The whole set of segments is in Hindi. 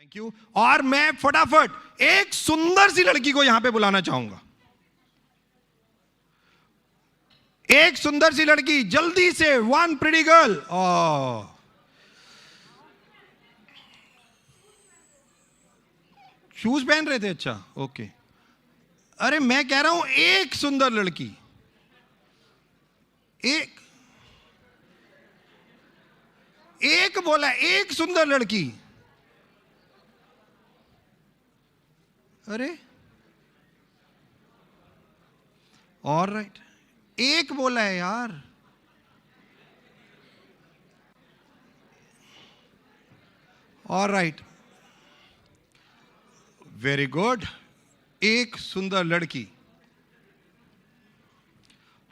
Thank you. और मैं फटाफट एक सुंदर सी लड़की को यहां पे बुलाना चाहूंगा। एक सुंदर सी लड़की, जल्दी से, वन प्रिटी गर्ल। शूज पहन रहे थे? अच्छा, ओके। अरे मैं कह रहा हूं एक सुंदर लड़की, एक बोला, एक सुंदर लड़की। अरे ऑलराइट, एक बोला है यार। Alright, very good. एक सुंदर लड़की।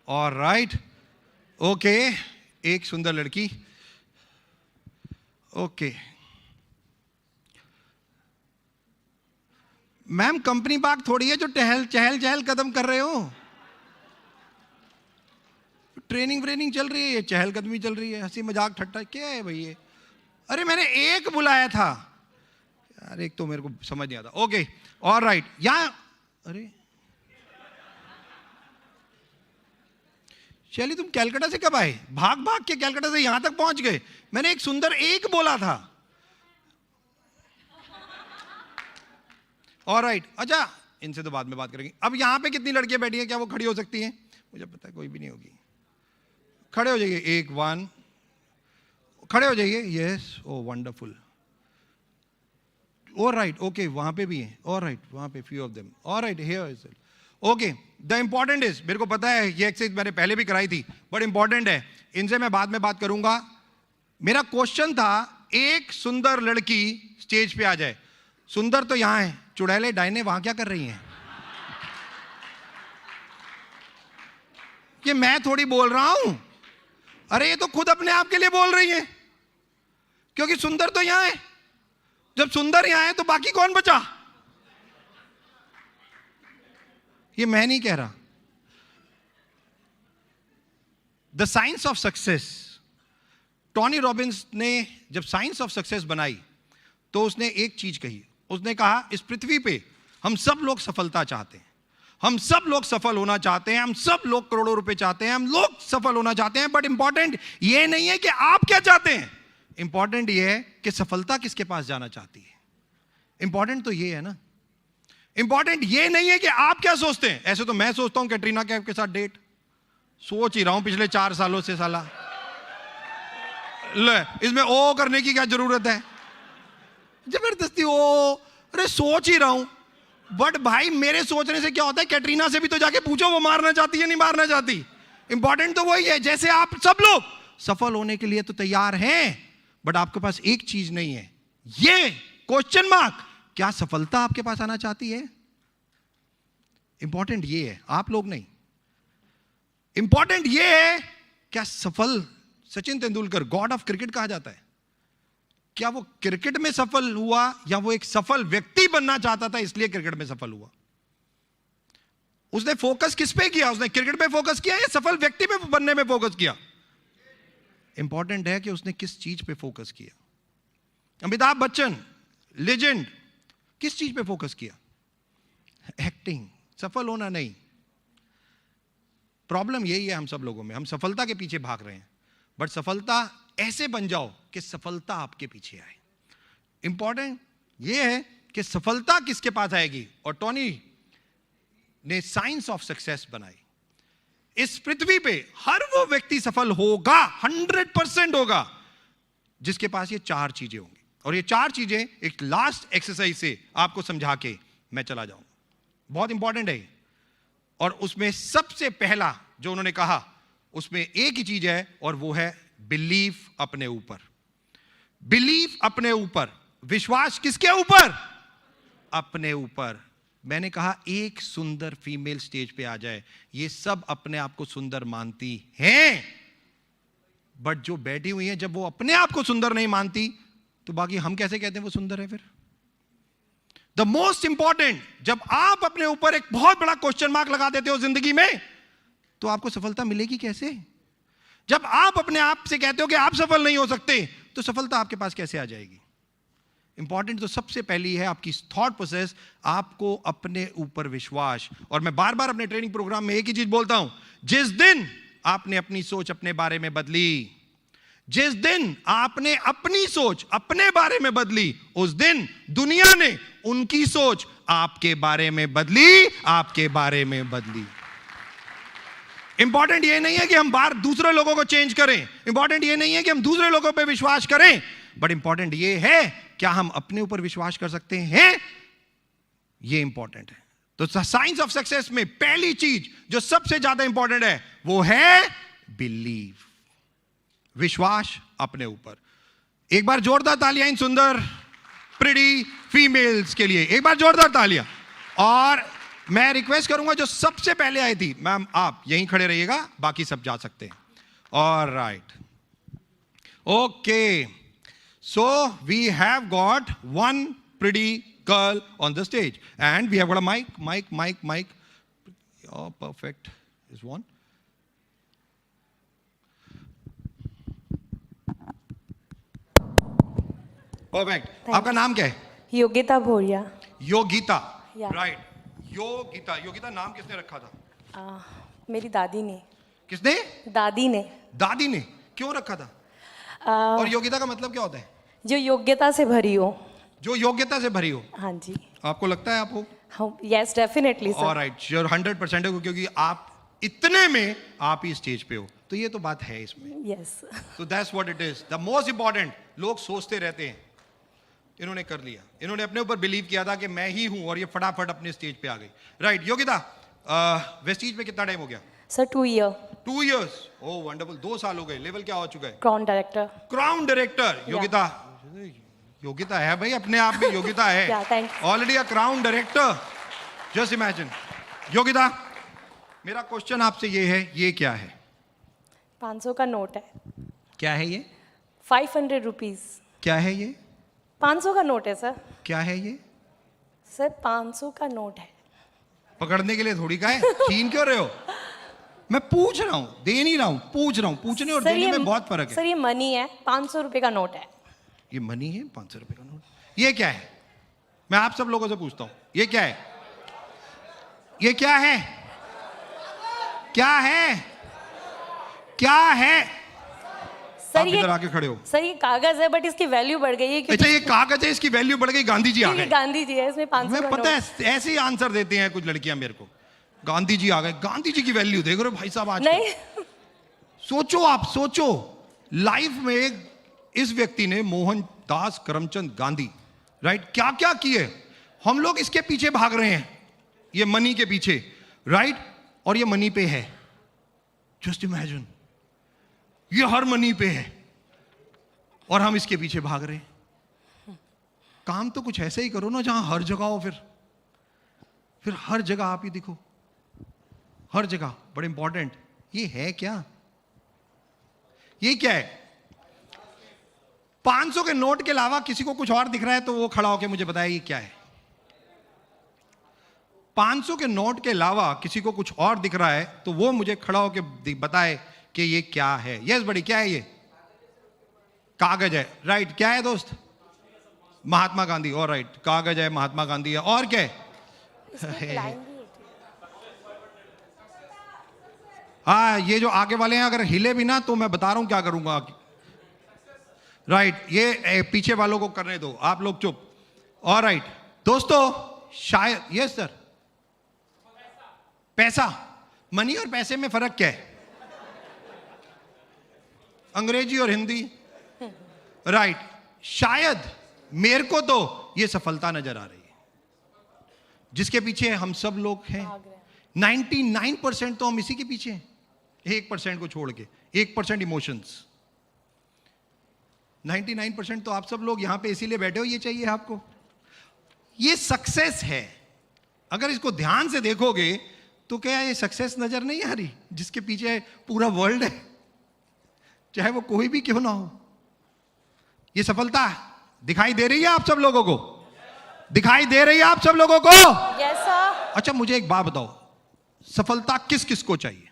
ऑलराइट, ओके, एक सुंदर लड़की। ओके मैम, कंपनी पार्क थोड़ी है जो चहल चहल कदम कर रहे हो। ट्रेनिंग चल रही है, चहल कदमी चल रही है, हंसी मजाक ठट्टा क्या है भाई ये? अरे मैंने एक बुलाया था यार, एक तो मेरे को समझ नहीं आता। ओके ऑलराइट, यहां अरे शैली, तुम कैलकाटा से कब आए? भाग भाग के कैलकाटा से यहां तक पहुंच गए। मैंने एक सुंदर एक बोला था। ऑलराइट, अच्छा इनसे तो बाद में बात करेंगे। अब यहां पे कितनी लड़कियां बैठी हैं? क्या वो खड़ी हो सकती हैं? मुझे पता है कोई भी नहीं होगी। खड़े हो जाइए, एक वन, खड़े हो जाइए। यस, ओ वंडरफुल। ऑलराइट, ओके, वहां पे भी हैं। ऑलराइट, वहां पे few of them. Alright, here is okay. The important is, मेरे को पता है ये एक्सरसाइज मैंने पहले भी कराई थी, बट इंपॉर्टेंट है, इनसे मैं बाद में बात करूंगा। मेरा क्वेश्चन था, एक सुंदर लड़की स्टेज पे आ जाए। सुंदर तो यहां है, चुड़ैले डायने वहां क्या कर रही हैं? ये मैं थोड़ी बोल रहा हूं, अरे ये तो खुद अपने आप के लिए बोल रही है, क्योंकि सुंदर तो यहां है। जब सुंदर यहां है तो बाकी कौन बचा? ये मैं नहीं कह रहा। The science of success, Tony Robbins ने जब साइंस ऑफ सक्सेस बनाई तो उसने एक चीज कही। उसने कहा, इस पृथ्वी पे हम सब लोग सफलता चाहते हैं, हम सब लोग सफल होना चाहते हैं, हम सब लोग करोड़ों रुपए चाहते हैं, हम लोग सफल होना चाहते हैं, बट इंपॉर्टेंट ये नहीं है कि आप क्या चाहते हैं, इंपॉर्टेंट ये है कि सफलता किसके पास जाना चाहती है। इंपॉर्टेंट तो ये है ना, इंपॉर्टेंट ये नहीं है कि आप क्या सोचते हैं। ऐसे तो मैं सोचता हूं कैटरीना कैफ के साथ डेट, सोच ही रहा हूं पिछले 4 सालों से। साला ले, इसमें ओ करने की क्या जरूरत है? जबरदस्ती ओ, अरे सोच ही रहा हूं। बट भाई मेरे सोचने से क्या होता है? कैटरीना से भी तो जाके पूछो वो मारना चाहती है नहीं मारना चाहती। इंपॉर्टेंट तो वही है, जैसे आप सब लोग सफल होने के लिए तो तैयार हैं, बट आपके पास एक चीज नहीं है, ये क्वेश्चन मार्क, क्या सफलता आपके पास आना चाहती है? इंपॉर्टेंट ये है, आप लोग नहीं। इंपॉर्टेंट ये है, क्या सफल Sachin Tendulkar God of cricket कहा जाता है, क्या वो क्रिकेट में सफल हुआ या वो एक सफल व्यक्ति बनना चाहता था इसलिए क्रिकेट में सफल हुआ? उसने फोकस किस पे किया? उसने क्रिकेट पे फोकस किया या सफल व्यक्ति पे बनने में फोकस किया? इंपॉर्टेंट है कि उसने किस चीज पे फोकस किया। अमिताभ बच्चन लेजेंड, किस चीज पे फोकस किया? एक्टिंग, सफल होना नहीं। प्रॉब्लम यही है हम सब लोगों में, हम सफलता के पीछे भाग रहे हैं, बट सफलता ऐसे बन जाओ कि सफलता आपके पीछे आए। इंपॉर्टेंट यह है कि सफलता किसके पास आएगी, और टोनी ने साइंस ऑफ सक्सेस बनाई। इस पृथ्वी पे हर वो व्यक्ति सफल होगा, 100% होगा, जिसके पास ये 4 चीजें होंगी। और ये 4 चीजें एक लास्ट एक्सरसाइज से आपको समझा के मैं चला जाऊंगा, बहुत इंपॉर्टेंट है। और उसमें सबसे पहला जो उन्होंने कहा, उसमें एक ही चीज है, और वो है बिलीफ अपने ऊपर। बिलीफ अपने ऊपर, विश्वास किसके ऊपर? अपने ऊपर। मैंने कहा एक सुंदर फीमेल स्टेज पे आ जाए, ये सब अपने आप को सुंदर मानती हैं, बट जो बैठी हुई हैं, जब वो अपने आप को सुंदर नहीं मानती तो बाकी हम कैसे कहते हैं वो सुंदर है? फिर द मोस्ट इंपॉर्टेंट, जब आप अपने ऊपर एक बहुत बड़ा क्वेश्चन मार्क लगा देते हो जिंदगी में, तो आपको सफलता मिलेगी कैसे? जब आप अपने आप से कहते हो कि आप सफल नहीं हो सकते, तो सफलता आपके पास कैसे आ जाएगी? इंपॉर्टेंट तो सबसे पहली है आपकी थॉट प्रोसेस, आपको अपने ऊपर विश्वास। और मैं बार बार अपने ट्रेनिंग प्रोग्राम में एक ही चीज बोलता हूं, जिस दिन आपने अपनी सोच अपने बारे में बदली, जिस दिन आपने अपनी सोच अपने बारे में बदली, उस दिन दुनिया ने उनकी सोच आपके बारे में बदली, आपके बारे में बदली। इंपॉर्टेंट ये नहीं है कि हम बाहर दूसरे लोगों को चेंज करें, इंपॉर्टेंट ये नहीं है कि हम दूसरे लोगों पे विश्वास करें, बट इंपॉर्टेंट ये है क्या हम अपने ऊपर विश्वास कर सकते हैं, ये इंपॉर्टेंट है। तो साइंस ऑफ सक्सेस में पहली चीज जो सबसे ज्यादा इंपॉर्टेंट है वो है बिलीव, विश्वास अपने ऊपर। एक बार जोरदार तालियां इन सुंदर प्रिटी फीमेल्स के लिए, एक बार जोरदार तालियां। और मैं रिक्वेस्ट करूंगा जो सबसे पहले आई थी, मैम आप यहीं खड़े रहिएगा, बाकी सब जा सकते हैं। Alright, okay, so we have got one pretty girl on the stage and we have got a mic. Oh, perfect is one. Perfect. आपका नाम क्या है? योगिता भोरिया. योगिता. Yeah. Right. योगिता नाम किसने रखा था? मेरी दादी ने. किसने? दादी ने. दादी ने क्यों रखा था? और योगिता का मतलब क्या होता है? जो योग्यता से भरी हो. जो योग्यता से भरी हो. हाँ जी. आपको लगता है आप हो? Yes definitely sir. Alright, sure 100% हो, क्योंकि आप इतने में आप ही स्टेज पे हो, तो ये तो बात है इसमें. यस. तो that's what it is. The most important, लोग सोचते रहते हैं, इन्होंने कर लिया, इन्होंने अपने ऊपर बिलीव किया था कि मैं ही हूं, और ये फटाफट अपने स्टेज पे आ गई. राइट. योगिता, वेस्टीज में कितना टाइम हो गया? Sir 2 year. 2 इयर्स. ओह वंडरफुल. 2 साल हो गए. लेवल क्या हो चुका है? Crown director. Crown director. Yogita है भाई, अपने आप में योगिता है. Already a crown director. Just imagine. Yogita, मेरा क्वेश्चन आपसे ये है, ये क्या है? 500 का नोट है. क्या है ये? 500 रुपीज. क्या है ये? 500 का नोट है सर. क्या है ये? सर 500 का नोट है. पकड़ने के लिए थोड़ी का है. छीन क्यों रहे हो? मैं पूछ रहा हूँ, दे नहीं रहा हूँ, पूछ रहा हूँ. पूछने और देने में बहुत फर्क है. सर ये मनी है, 500 रुपए का नोट है. ये मनी है, 500 रुपए का नोट. ये क्या है? मैं आप सब लोगों से पूछता हूँ, ये क्या है? ये क्या है? क्या है? क्या है? सर आप इधर आके खड़े हो. सर ये कागज है, बट इसकी वैल्यू बढ़ गई है. अच्छा, ये कागज है, इसकी वैल्यू बढ़ गई. गांधी जी आ गए. गांधी जी है इसमें 500 मैं का पता नोट. है ऐसे ही आंसर देते हैं कुछ लड़कियां मेरे को. गांधी जी आ गए. गांधी जी की वैल्यू देख रहे हो भाई साहब आज? नहीं. सोचो, आप सोचो, लाइफ में इस व्यक्ति ने, मोहनदास करमचंद गांधी, राइट, क्या क्या किए. हम लोग इसके पीछे भाग रहे हैं, ये मनी के पीछे, राइट, और ये मनी पे है. जस्ट इमेजिन, ये हर मनी पे है और हम इसके पीछे भाग रहे हैं. काम तो कुछ ऐसे ही करो ना जहां हर जगह हो. फिर हर जगह आप ही दिखो, हर जगह. बड़ा इंपॉर्टेंट. ये है क्या? ये क्या है? 500 के नोट के अलावा किसी को कुछ और दिख रहा है तो वो खड़ा होकर मुझे बताए ये क्या है. 500 के नोट के अलावा किसी को कुछ और दिख रहा है तो वो मुझे खड़ा होकर बताए कि ये क्या है. यस बड़ी, क्या है ये? कागज है. राइट. क्या है दोस्त? महात्मा गांधी. और राइट, कागज है, महात्मा गांधी है. और क्या है? हाँ, ये जो आगे वाले हैं अगर हिले भी ना तो मैं बता रहा हूं क्या करूंगा. राइट. ये पीछे वालों को करने दो, आप लोग चुप. और राइट दोस्तों, शायद, यस सर, पैसा. मनी और पैसे में फर्क क्या है? अंग्रेजी और हिंदी. राइट. शायद मेरे को तो ये सफलता नजर आ रही है जिसके पीछे हम सब लोग हैं. 99% तो हम इसी के पीछे हैं, 1% को छोड़ के. 1% इमोशंस. 99% तो आप सब लोग यहां पे इसीलिए बैठे हो, ये चाहिए आपको. ये सक्सेस है. अगर इसको ध्यान से देखोगे तो क्या ये सक्सेस नजर नहीं आ रही जिसके पीछे पूरा वर्ल्ड है, चाहे वो कोई भी क्यों ना हो? ये सफलता दिखाई दे रही है आप सब लोगों को? दिखाई दे रही है आप सब लोगों को? Yes sir. अच्छा, मुझे एक बात बताओ, सफलता किस किस को चाहिए?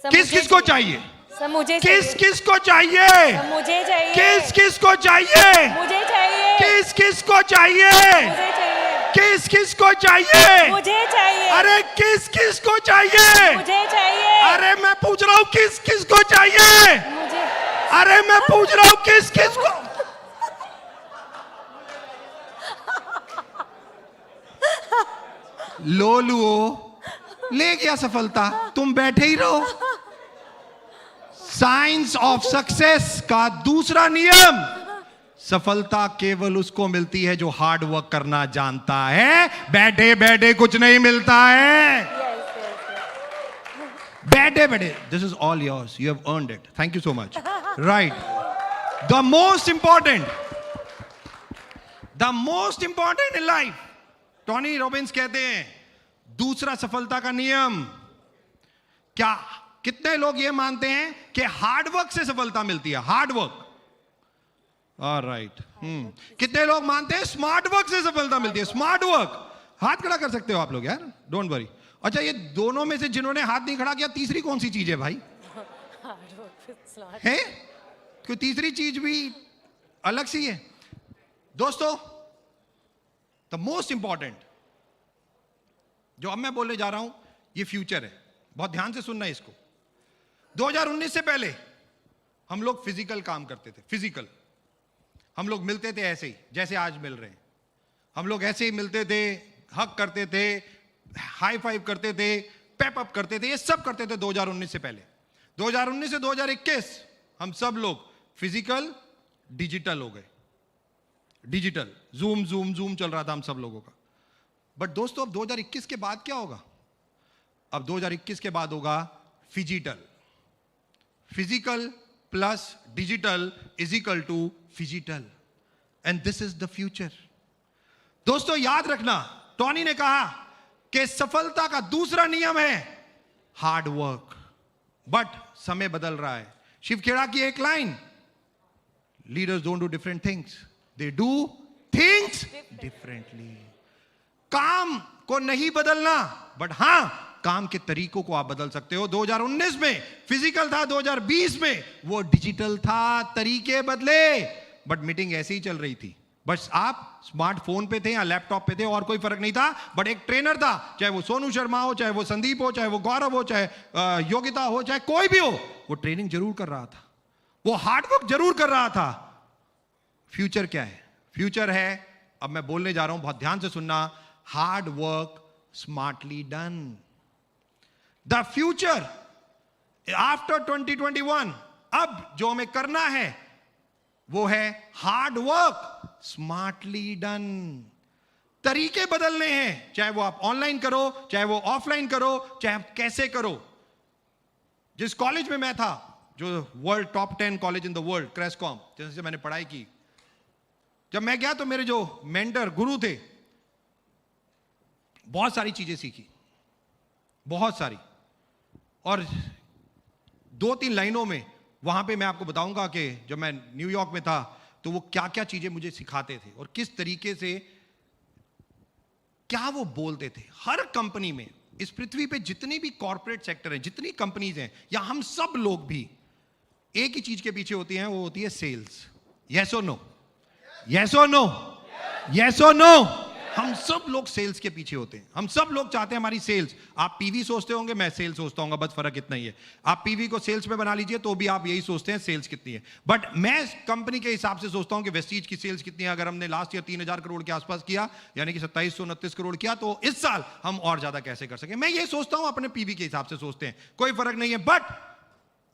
सर, किस किस को चाहिए? सर मुझे किस किस को चाहिए? सर मुझे चाहिए. किस किस को चाहिए? मुझे चाहिए. किस किस को चाहिए? मुझे चाहिए, किस किस को चाहिए? मुझे चाहिए, अरे किस किस को चाहिए? मुझे चाहिए, अरे मैं पूछ रहा हूं किस किस को चाहिए? मुझे, अरे मैं पूछ रहा हूं किस किस को? लोलुओ ले गया सफलता, तुम बैठे ही रहो। साइंस ऑफ सक्सेस का दूसरा नियम, सफलता केवल उसको मिलती है जो हार्ड वर्क करना जानता है। बैठे बैठे कुछ नहीं मिलता है। बैठे बैठे, this is all yours, you have earned it, thank you so much. Right, the most important in life, Tony Robbins कहते हैं दूसरा सफलता का नियम। क्या कितने लोग ये मानते हैं कि हार्ड वर्क से सफलता मिलती है? Hard work, alright. कितने लोग मानते हैं स्मार्ट वर्क से सफलता मिलती है? स्मार्ट वर्क, हाथ खड़ा कर सकते हो आप लोग यार, डोंट वरी। अच्छा, ये दोनों में से जिन्होंने हाथ नहीं खड़ा किया, तीसरी कौन सी चीज है भाई? है कोई तीसरी चीज भी अलग सी है? दोस्तों, द मोस्ट इंपॉर्टेंट जो अब मैं बोलने जा रहा हूं, ये फ्यूचर है, बहुत ध्यान से सुनना है इसको। 2019 से पहले हम लोग फिजिकल काम करते थे, फिजिकल। हम लोग मिलते थे ऐसे ही जैसे आज मिल रहे हैं, हम लोग ऐसे ही मिलते थे, हक करते थे, हाई फाइव करते थे, पेप अप करते थे, ये सब करते थे 2019 से पहले। 2019 से 2021 हम सब लोग फिजिकल डिजिटल हो गए। डिजिटल, जूम जूम जूम चल रहा था हम सब लोगों का। बट दोस्तों, अब 2021 के बाद क्या होगा? अब 2021 के बाद होगा phygital. Physical plus digital is equal to phygital, and this is the future. दोस्तों याद रखना, टोनी ने कहा कि सफलता का दूसरा नियम है हार्ड वर्क। बट समय बदल रहा है। शिव खेड़ा की एक line, leaders don't do different things, they do things differently. काम को नहीं बदलना, बट हां, काम के तरीकों को आप बदल सकते हो। 2019 में फिजिकल था, 2020 में वो डिजिटल था, तरीके बदले, बट मीटिंग ऐसे ही चल रही थी। बस आप स्मार्टफोन पे थे या लैपटॉप पे थे, और कोई फर्क नहीं था। बट एक ट्रेनर था, चाहे वो सोनू शर्मा हो, चाहे वो संदीप हो, चाहे वो गौरव हो, चाहे योगिता हो, चाहे कोई भी हो, वो ट्रेनिंग जरूर कर रहा था, वो हार्डवर्क जरूर कर रहा था। फ्यूचर क्या है? फ्यूचर है, अब मैं बोलने जा रहा हूं, बहुत ध्यान से सुनना, hard work smartly done. The future after 2021, अब जो हमें करना है वो है हार्ड वर्क स्मार्टली डन। तरीके बदलने हैं, चाहे वो आप ऑनलाइन करो, चाहे वो ऑफलाइन करो, चाहे आप कैसे करो। जिस कॉलेज में मैं था, जो world top 10 college in the world, क्रेस्कॉम, जिससे मैंने पढ़ाई की, जब मैं गया तो मेरे जो मेंटर गुरु थे, बहुत सारी चीजें सीखी, बहुत सारी। और 2-3 लाइनों में वहां पे मैं आपको बताऊंगा कि जब मैं न्यूयॉर्क में था तो वो क्या क्या चीजें मुझे सिखाते थे और किस तरीके से क्या वो बोलते थे। हर कंपनी में, इस पृथ्वी पे जितनी भी कॉर्पोरेट सेक्टर है, जितनी कंपनीज हैं, या हम सब लोग भी एक ही चीज के पीछे होती हैं, वो होती है सेल्स। यस और नो? यस और नो? यस और नो? हम सब लोग सेल्स के पीछे होते हैं, हम सब लोग चाहते हैं हमारी सेल्स। आप पीवी सोचते होंगे, मैं सेल्स सोचता हूँ, बस फर्क इतना ही है। आप पीवी को सेल्स में बना लीजिए तो भी आप यही सोचते हैं सेल्स कितनी है। बट मैं कंपनी के हिसाब से सोचता हूं कि वेस्टीज की सेल्स कितनी है। अगर हमने लास्ट ईयर 3000 करोड़ के आसपास किया, यानी कि 2729 करोड़ किया, तो इस साल हम और ज्यादा कैसे कर सके। मैं ये सोचता हूं, अपने पीवी के हिसाब से सोचते हैं, कोई फर्क नहीं है। बट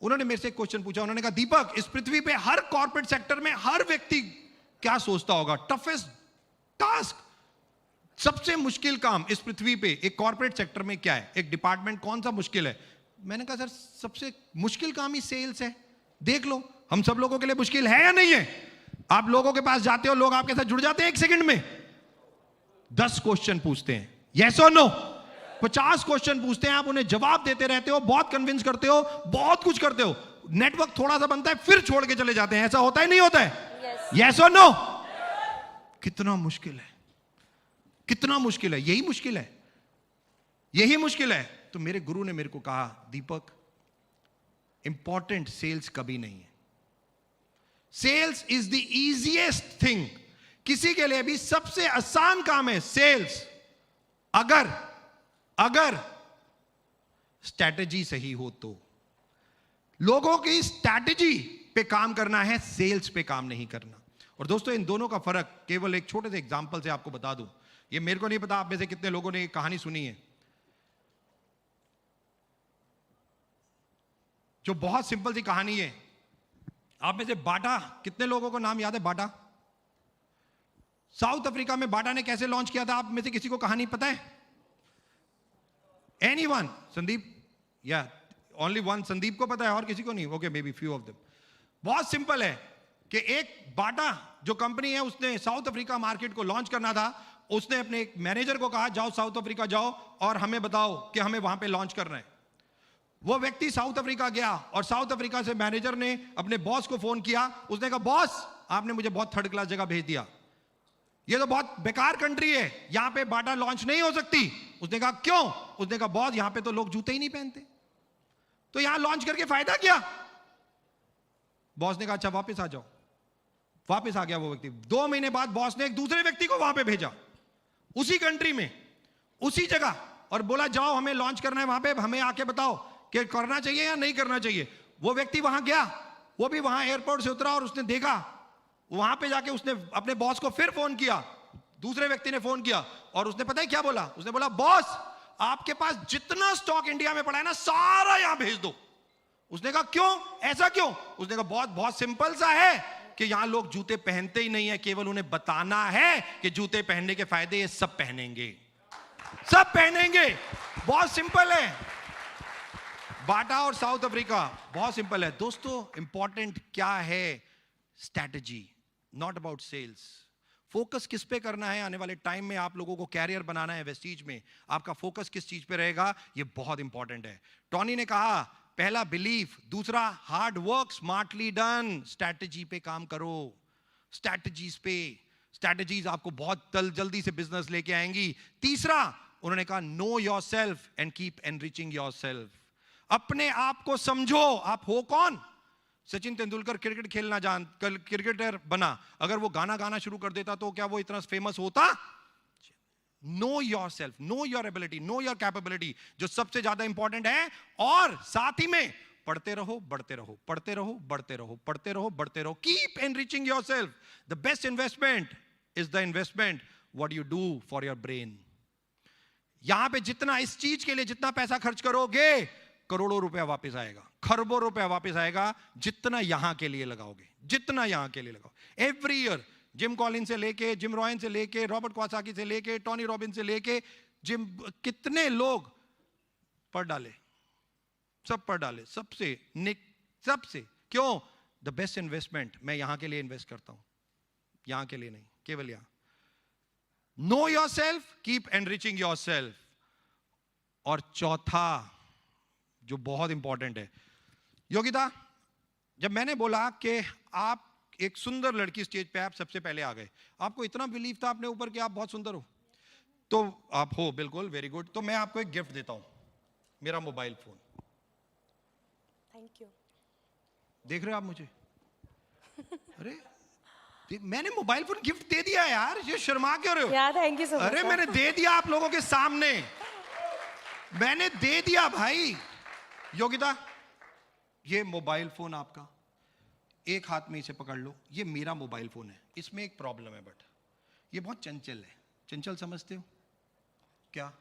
उन्होंने मेरे से एक क्वेश्चन पूछा, उन्होंने कहा, दीपक, इस पृथ्वी पे हर कॉर्पोरेट सेक्टर में हर व्यक्ति क्या सोचता होगा, टफेस्ट टास्क, सबसे मुश्किल काम इस पृथ्वी पे एक कॉर्पोरेट सेक्टर में क्या है, एक डिपार्टमेंट कौन सा मुश्किल है? मैंने कहा, सर सबसे मुश्किल काम ही सेल्स है। देख लो, हम सब लोगों के लिए मुश्किल है या नहीं है? आप लोगों के पास जाते हो, लोग आपके साथ जुड़ जाते हैं एक सेकंड में। 10 क्वेश्चन पूछते हैं, यस और नो? 50 क्वेश्चन पूछते हैं, आप उन्हें जवाब देते रहते हो, बहुत कन्विंस करते हो, बहुत कुछ करते हो, नेटवर्क थोड़ा सा बनता है, फिर छोड़ के चले जाते हैं। ऐसा होता है नहीं होता है? यस और नो? कितना मुश्किल है, कितना मुश्किल है। यही मुश्किल है, यही मुश्किल है। तो मेरे गुरु ने मेरे को कहा, दीपक, इंपॉर्टेंट सेल्स कभी नहीं है। Sales is the easiest thing. किसी के लिए भी सबसे आसान काम है सेल्स, अगर स्ट्रैटेजी सही हो तो। लोगों की स्ट्रैटेजी पे काम करना है, सेल्स पे काम नहीं करना। और दोस्तों इन दोनों का फर्क केवल एक छोटे से एग्जांपल से आपको बता दूं। ये मेरे को नहीं पता आप में से कितने लोगों ने ये कहानी सुनी है, जो बहुत सिंपल सी कहानी है। आप में से बाटा, कितने लोगों को नाम याद है बाटा? साउथ अफ्रीका में बाटा ने कैसे लॉन्च किया था? आप में से किसी को कहानी पता है? एनीवन? संदीप? या ओनली वन? संदीप को पता है और किसी को नहीं? Okay, may be few of them. बहुत सिंपल है कि एक बाटा जो कंपनी है उसने साउथ अफ्रीका मार्केट को लॉन्च करना था। उसने अपने एक मैनेजर को कहा जाओ साउथ अफ्रीका जाओ और हमें बताओ कि हमें वहां पे लॉन्च करना है। वो व्यक्ति साउथ अफ्रीका गया और साउथ अफ्रीका से मैनेजर ने अपने बॉस को फोन किया। उसने कहा बॉस आपने मुझे बहुत थर्ड क्लास जगह भेज दिया, ये तो बहुत बेकार कंट्री है, यहां पे बाटा लॉन्च नहीं हो सकती। उसने कहा क्यों? उसने कहा बॉस यहां पे तो लोग जूते ही नहीं पहनते, तो यहां लॉन्च करके फायदा क्या? बॉस ने कहा अच्छा वापस आ जाओ। वापस आ गया वो व्यक्ति। 2 महीने बाद बॉस ने एक दूसरे व्यक्ति को वहां पे भेजा, उसी कंट्री में उसी जगह, और बोला जाओ हमें लॉन्च करना है वहां पे, हमें आके बताओ कि करना चाहिए या नहीं करना चाहिए। वो व्यक्ति वहां गया, वो भी वहां एयरपोर्ट से उतरा और उसने देखा, वहां पे जाके उसने अपने बॉस को फिर फोन किया, दूसरे व्यक्ति ने फोन किया और उसने पता है क्या बोला? उसने बोला बॉस आपके पास जितना स्टॉक इंडिया में पड़ा है ना सारा यहां भेज दो। उसने कहा क्यों, ऐसा क्यों? उसने कहा बहुत बहुत सिंपल सा है कि यहां लोग जूते पहनते ही नहीं है, केवल उन्हें बताना है कि जूते पहनने के फायदे ये सब पहनेंगे, सब पहनेंगे। बहुत सिंपल है। बाटा और साउथ अफ्रीका बहुत सिंपल है। दोस्तों इंपॉर्टेंट क्या है? Strategy, not about sales. Focus किस पे करना है? आने वाले टाइम में आप लोगों को कैरियर बनाना है वेस्टीज में, आपका फोकस किस चीज पे रहेगा ये बहुत इंपॉर्टेंट है। टॉनी ने कहा पहला बिलीफ, दूसरा hard work smartly done. Strategy पे काम करो, स्ट्रैटेजीज पे। स्ट्रैटेजीज आपको बहुत जल्दी से बिजनेस लेके आएंगी। तीसरा उन्होंने कहा no yourself and keep enriching yourself. अपने आप को समझो, आप हो कौन? सचिन तेंदुलकर क्रिकेटर बना, अगर वो गाना गाना शुरू कर देता तो क्या वो इतना फेमस होता? Know your self, know your ability, know your capability, जो सबसे ज्यादा इंपॉर्टेंट है। और साथ ही में पढ़ते रहो, बढ़ते रहो, पढ़ते रहो, बढ़ते रहो, पढ़ते रहो, बढ़ते रहो। Keep enriching your self. The best investment is the investment what you do for your brain. यहां पे जितना इस चीज के लिए जितना पैसा खर्च करोगे, करोड़ों रुपया वापस आएगा, खरबों रुपया वापस आएगा, जितना यहां के लिए लगाओगे, जितना यहां के लिए लगाओ। एवरी ईयर जिम कॉलिन से लेके, जिम रॉयन से लेके, रॉबर्ट क्वासाकी से लेके, टॉनी रॉबिन से लेके, जिम कितने लोग पढ़ डाले, सब पढ़ डाले, सबसे क्यों? द बेस्ट इन्वेस्टमेंट मैं यहां के लिए इन्वेस्ट करता हूं, यहां के लिए नहीं, केवल यहां। Know your self, keep enriching your self. और चौथा जो बहुत इंपॉर्टेंट है, योगिता, जब मैंने बोला कि आप एक सुंदर लड़की स्टेज पे आप सबसे पहले आ गए, आपको इतना बिलीव था अपने ऊपर कि आप बहुत सुंदर हो, तो आप हो, बिल्कुल, वेरी गुड। तो मैं आपको एक गिफ्ट देता हूं, मेरा मोबाइल फोन। Thank you. देख रहे हो आप मुझे? अरे मैंने मोबाइल फोन गिफ्ट दे दिया यार, ये शर्मा क्यों रहे हो? या थैंक यू सो मच। अरे मैंने दे दिया आप लोगों के सामने, मैंने दे दिया भाई। योगिता, ये मोबाइल फोन आपका, एक हाथ में इसे पकड़ लो, ये मेरा मोबाइल फोन है। इसमें एक प्रॉब्लम है, बट ये बहुत चंचल है। चंचल समझते हो क्या?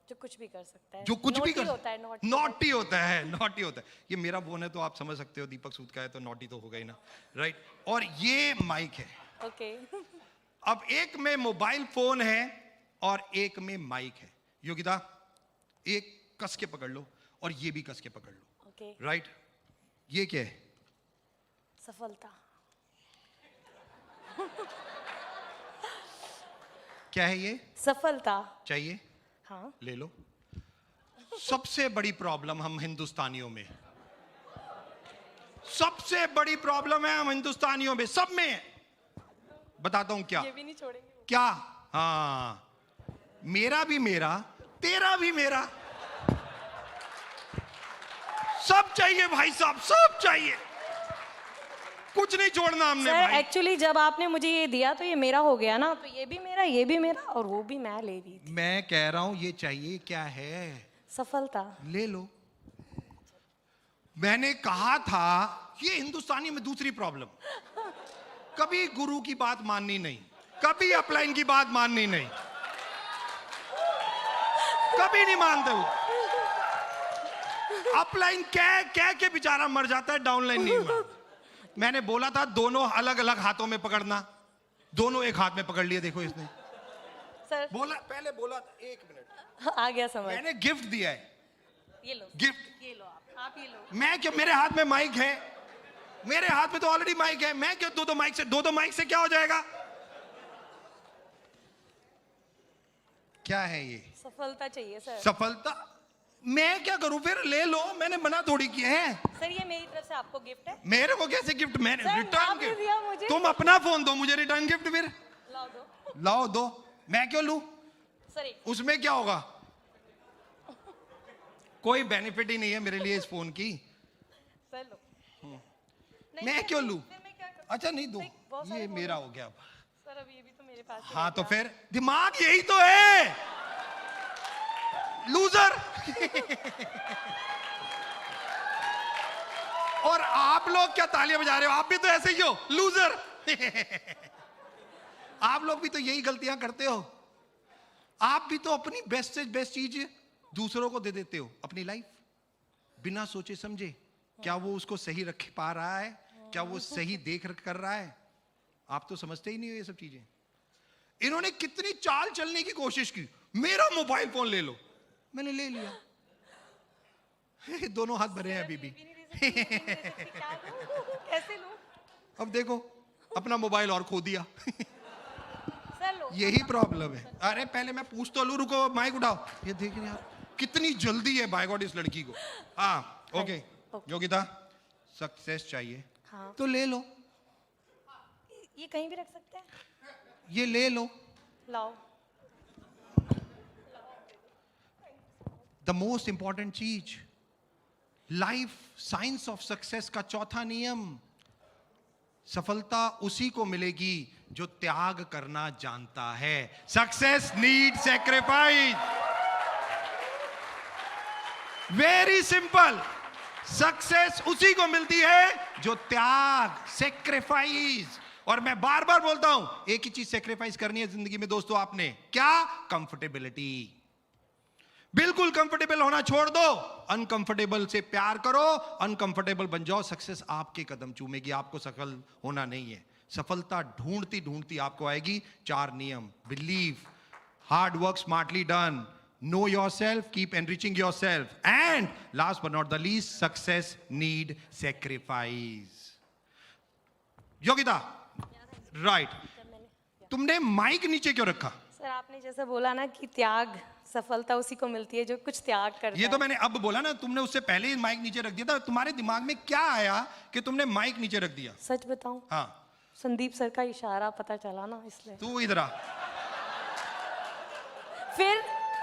जो कुछ भी कर सकता है, जो कुछ भी कर होता है, नॉटी होता है, नॉटी होता है। ये मेरा फोन है तो आप समझ सकते हो, दीपक सूद का है तो नॉटी तो होगा ही ना, राइट? और ये माइक है। ओके। अब एक में मोबाइल फोन है और एक में माइक है। योगिता, एक कस के पकड़ लो और ये भी कस के पकड़ लो, ओके। राइट? ये क्या है? सफलता। क्या है ये? सफलता चाहिए? हाँ। ले लो। सबसे बड़ी प्रॉब्लम हम हिंदुस्तानियों में, सबसे बड़ी प्रॉब्लम है हम हिंदुस्तानियों में, सब में है। बताता हूं क्या। ये भी नहीं छोड़ेंगे क्या? हाँ, मेरा भी मेरा, तेरा भी मेरा, सब चाहिए भाई साहब, सब चाहिए। कुछ नहीं छोड़ना हमने सर भाई। एक्चुअली जब आपने मुझे ये दिया तो ये मेरा हो गया ना, तो ये भी मेरा और वो भी मैं ले रही थी। मैं कह रहा हूं ये चाहिए क्या है, सफलता। ले लो। मैंने कहा था ये हिंदुस्तानी में दूसरी प्रॉब्लम, कभी गुरु की बात माननी नहीं, कभी अपलाइन की बात माननी नहीं, कभी नहीं मानते हो। अपलाइन कह के बेचारा मर जाता है, डाउनलाइन नहीं मानता। मैंने बोला था दोनों अलग अलग हाथों में पकड़ना, दोनों एक हाथ में पकड़ लिए, देखो इसने सर बोला, पहले बोला था, एक मिनट, आ गया समझ। मैंने गिफ्ट दिया है, ये लो गिफ्ट। ये लो आप ये लो। मैं क्यों, मेरे हाथ में माइक है, मेरे हाथ में तो ऑलरेडी माइक है, मैं क्यों दो माइक से क्या हो जाएगा? क्या है ये? सफलता चाहिए सर। सफलता? मैं क्या करूं फिर? ले लो, मैंने मना थोड़ी किया है। सर ये मेरी तरफ से आपको गिफ्ट है। मेरे को कैसे गिफ्ट? मैंने सर, रिटर्न आपने दिया मुझे। गिफ्ट। तुम अपना फोन दो मुझे, रिटर्न गिफ्ट फिर लाओ दो। लाओ दो। मैं क्यों लूं? सर एक उसमें क्या होगा? कोई बेनिफिट ही नहीं है मेरे लिए इस फोन की। सर लो। नहीं, मैं सर, क्यों लूं? फिर मैं क्या करूं? अच्छा नहीं दो, नहीं, बहुत सारे ये फोन मेरा हैं। हो गया। सर अब ये भी तो मेरे पास ही हाँ है तो क्या? फिर दिमाग यही तो है, लूजर। और आप लोग क्या तालियां बजा रहे हो? आप भी तो ऐसे ही हो, लूजर। आप लोग भी तो यही गलतियां करते हो। आप भी तो अपनी बेस्ट से बेस्ट चीज दूसरों को दे देते हो, अपनी लाइफ बिना सोचे समझे। क्या वो उसको सही रख पा रहा है? क्या वो सही देख रख कर रहा है? आप तो समझते ही नहीं हो ये सब चीजें। इन्होंने कितनी चाल चलने की कोशिश की, मेरा मोबाइल फोन ले लो, मैंने ले लिया। दोनों हाथ भरे हैं अभी भी। क्या लूं? कैसे लूं? अब देखो अपना मोबाइल और खो दिया। सर लो। यही प्रॉब्लम है। अरे पहले मैं पूछ तो लूं, रुको माइक उठाओ। ये देख रहे आप कितनी जल्दी है बाय गॉड इस लड़की को। हाँ ओके योगिता, सक्सेस चाहिए हाँ। तो ले लो, ये कहीं भी रख सकते हैं। ये ले लो। लाओ। द मोस्ट इंपॉर्टेंट चीज, लाइफ साइंस ऑफ सक्सेस का चौथा नियम, सफलता उसी को मिलेगी जो त्याग करना जानता है। Success need sacrifice. Very simple. Success उसी को मिलती है जो त्याग, सैक्रिफाइस। और मैं बार बार बोलता हूं, एक ही चीज सैक्रिफाइस करनी है जिंदगी में दोस्तों आपने, क्या? कंफर्टेबिलिटी। बिल्कुल कंफर्टेबल होना छोड़ दो, अनकंफर्टेबल से प्यार करो, अनकंफर्टेबल बन जाओ। सक्सेस आपके कदम चूमेगी, आपको सफल होना नहीं है। सफलता ढूंढती ढूंढती आपको आएगी। 4 नियम: believe, hard work smartly done, no yourself, keep enriching yourself, and last but not the least, success need sacrifice. Yogita, right, तुमने माइक नीचे क्यों रखा? सर आपने जैसे बोला ना कि त्याग, सफलता उसी को मिलती है जो कुछ त्याग करता ये तो है। मैंने अब बोला ना, तुमने उससे पहले ही माइक नीचे रख दिया था। तुम्हारे दिमाग में क्या आया कि तुमने माइक नीचे रख दिया? सच बताऊं, हाँ, संदीप सर का इशारा पता चला ना, इसलिए। तू इधर आ।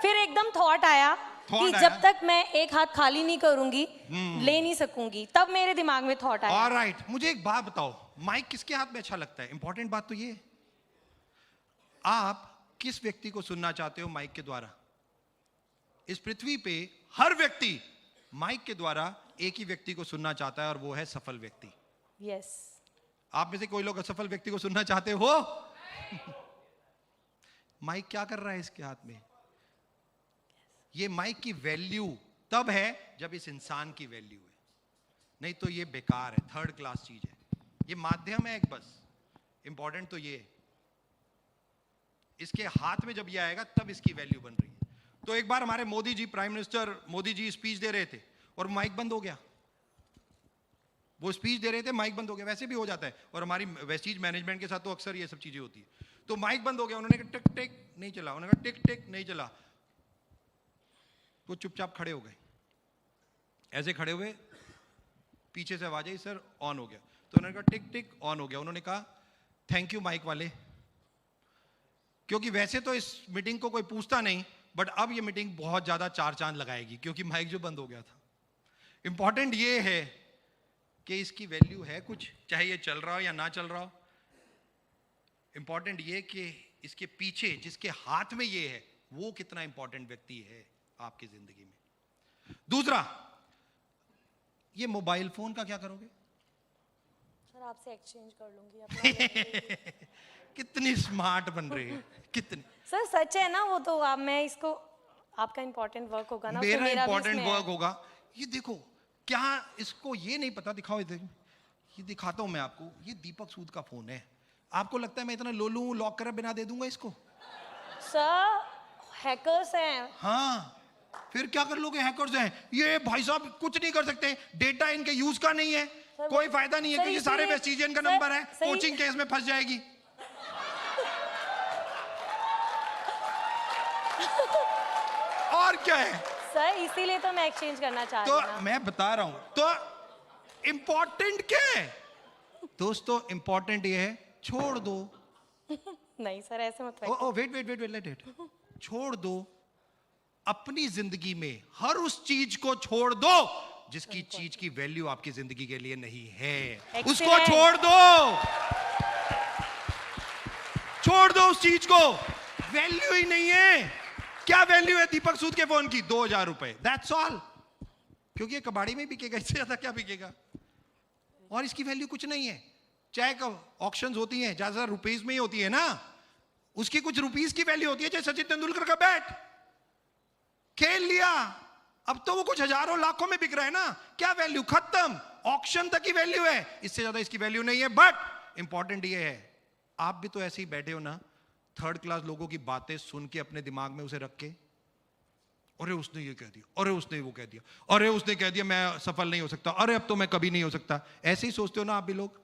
फिर एकदम थॉट आया कि Thought जब आया? तक मैं एक हाथ खाली नहीं करूंगी, ले नहीं सकूंगी, तब मेरे दिमाग में थॉट आया। ऑलराइट, मुझे एक बात बताओ, माइक किसके हाथ में अच्छा लगता है? इंपॉर्टेंट बात तो ये है। आप किस व्यक्ति को सुनना चाहते हो माइक के द्वारा? इस पृथ्वी पे हर व्यक्ति माइक के द्वारा एक ही व्यक्ति को सुनना चाहता है, और वो है सफल व्यक्ति। यस। आप में से कोई लोग असफल व्यक्ति को सुनना चाहते हो? माइक क्या कर रहा है इसके हाथ में? ये माइक की वैल्यू तब है जब इस इंसान की वैल्यू है, नहीं तो ये बेकार है, थर्ड क्लास चीज है। ये माध्यम है एक बस। इंपॉर्टेंट तो ये है, इसके हाथ में जब ये आएगा तब इसकी वैल्यू बन रही है। तो एक बार हमारे Modi ji, prime minister Modi ji speech दे रहे थे और माइक बंद हो गया। वो स्पीच दे रहे थे, माइक बंद हो गया। वैसे भी हो जाता है, और हमारी वेस्टीज मैनेजमेंट के साथ तो अक्सर ये सब चीजें होती है। तो माइक बंद हो गया, उन्होंने कहा टिक टिक नहीं चला, उन्होंने कहा टिक टिक नहीं चला। वो चुपचाप खड़े हो गए, ऐसे खड़े हुए, पीछे से आवाज आई सर ऑन हो गया। तो उन्होंने कहा टिक टिक ऑन हो गया। उन्होंने कहा थैंक यू माइक वाले, क्योंकि वैसे तो इस मीटिंग को कोई पूछता नहीं, बट अब ये मीटिंग बहुत ज्यादा चार चांद लगाएगी क्योंकि माइक जो बंद हो गया था। इंपॉर्टेंट ये है कि इसकी वैल्यू है कुछ, चाहे ये चल रहा हो या ना चल रहा हो। इंपॉर्टेंट ये कि इसके पीछे जिसके हाथ में ये है वो कितना इंपॉर्टेंट व्यक्ति है आपकी जिंदगी में। दूसरा, ये मोबाइल फोन का क्या करोगे? सर आपसे एक्सचेंज कर लूंगी अपना। कितनी स्मार्ट बन रही है, कितनी। सर सच है ना वो तो। आप मैं इसको, आपका इंपॉर्टेंट वर्क होगा ना, मेरा भी इंपॉर्टेंट इसमें है। वर्क होगा। ये देखो, क्या इसको ये नहीं पता? दिखाओ इधर, ये दिखाता हूं मैं आपको। ये दीपक सूद का फोन है। आपको लगता है मैं इतना लोलू हूं, लॉक कर बिना दे दूंगा इसको? सर हैकर्स हैं। हाँ, फिर क्या कर लोगे? हैकर्स हैं ये भाई साहब, कुछ नहीं कर सकते। डेटा इनके यूज का नहीं है, कोई फायदा नहीं है, क्योंकि सारे वेस्टिजियन का नंबर है। कोचिंग केस में फंस जाएगी। और क्या है सर इसीलिए तो मैं एक्सचेंज करना चाह रही हूँ तो ना। मैं बता रहा हूं। तो इंपॉर्टेंट क्या है दोस्तों? इंपॉर्टेंट ये है, छोड़ दो। नहीं सर ऐसे मत oh wait wait wait wait let it. छोड़ दो। अपनी जिंदगी में हर उस चीज को छोड़ दो जिसकी चीज की वैल्यू आपकी जिंदगी के लिए नहीं है। उसको छोड़ दो, छोड़ दो उस चीज को। वैल्यू ही नहीं है। क्या वैल्यू है दीपक सूद के फोन की? 2000 रुपए, दैट्स ऑल। क्योंकि ये कबाड़ी में बिकेगा, इससे ज्यादा क्या बिकेगा? और इसकी वैल्यू कुछ नहीं है। चाहे ऑक्शंस होती हैं ज्यादातर रुपीस में ही होती है ना, उसकी कुछ रुपीस की वैल्यू होती है। चाहे सचिन तेंदुलकर का बैट खेल लिया, अब तो वो कुछ हजारों लाखों में बिक रहा है ना। क्या वैल्यू? खत्म। ऑक्शन तक की वैल्यू है, इससे ज्यादा इसकी वैल्यू नहीं है। बट इंपॉर्टेंट ये है, आप भी तो ऐसे ही बैठे हो ना, थर्ड क्लास लोगों की बातें सुन के अपने दिमाग में उसे रख के, अरे उसने ये कह दिया, अरे उसने वो कह दिया, अरे उसने कह दिया मैं सफल नहीं हो सकता, अरे अब तो मैं कभी नहीं हो सकता। ऐसे ही सोचते हो ना आप भी लोग?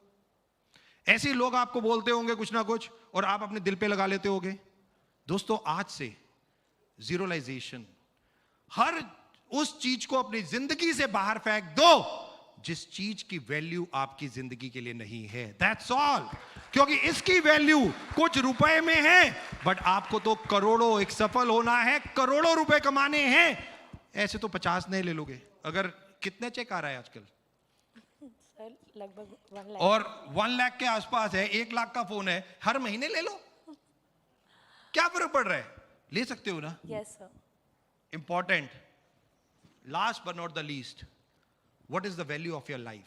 ऐसे ही लोग आपको बोलते होंगे कुछ ना कुछ, और आप अपने दिल पे लगा लेते होगे। दोस्तों आज से जीरोलाइजेशन, हर उस चीज को अपनी जिंदगी से बाहर फेंक दो जिस चीज की वैल्यू आपकी जिंदगी के लिए नहीं है। That's all. क्योंकि इसकी वैल्यू कुछ रुपए में है, बट आपको तो करोड़ों, एक सफल होना है, करोड़ों रुपए कमाने हैं। ऐसे तो 50 नहीं ले लोगे। अगर कितने चेक आ रहा है आजकल? सर लगभग 1 लाख। और 1 लाख के आसपास है। 1 लाख का फोन है, हर महीने ले लो, क्या फर्क पड़ रहा है? ले सकते हो ना। Yes sir. Important, last but not the least, what is the value of your life?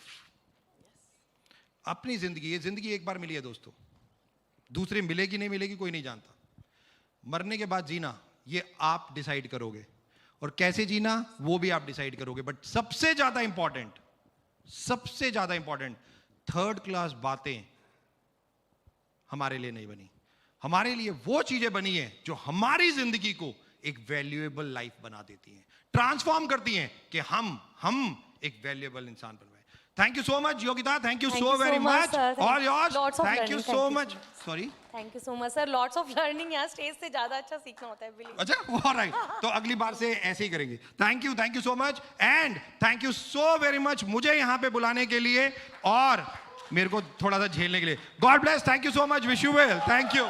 अपनी जिंदगी, ये जिंदगी एक बार मिली है दोस्तों, दूसरी मिलेगी नहीं मिलेगी कोई नहीं जानता। मरने के बाद जीना ये आप डिसाइड करोगे, और कैसे जीना वो भी आप डिसाइड करोगे। बट सबसे ज्यादा इंपॉर्टेंट, सबसे ज्यादा इंपॉर्टेंट, थर्ड क्लास बातें हमारे लिए नहीं बनी। हमारे लिए वो चीजें बनी हैं जो हमारी जिंदगी को एक वैल्यूएबल लाइफ बना देती हैं, ट्रांसफॉर्म करती हैं कि हम एक वैल्यूएबल इंसान बन पाए। Thank you so much Yogita, thank you so very much. All yours, thank you so much. Sorry, thank you so much sir. Lots of learning. यहाँ स्टेज से ज्यादा अच्छा सीखना होता है, बिलीव। अच्छा ऑलराइट, तो अगली बार से ऐसे ही करेंगे। Thank you so much, and thank you so very much मुझे यहाँ पे बुलाने के लिए और मेरे को थोड़ा सा झेलने के लिए। God bless, thank you so much, wish you well, thank you.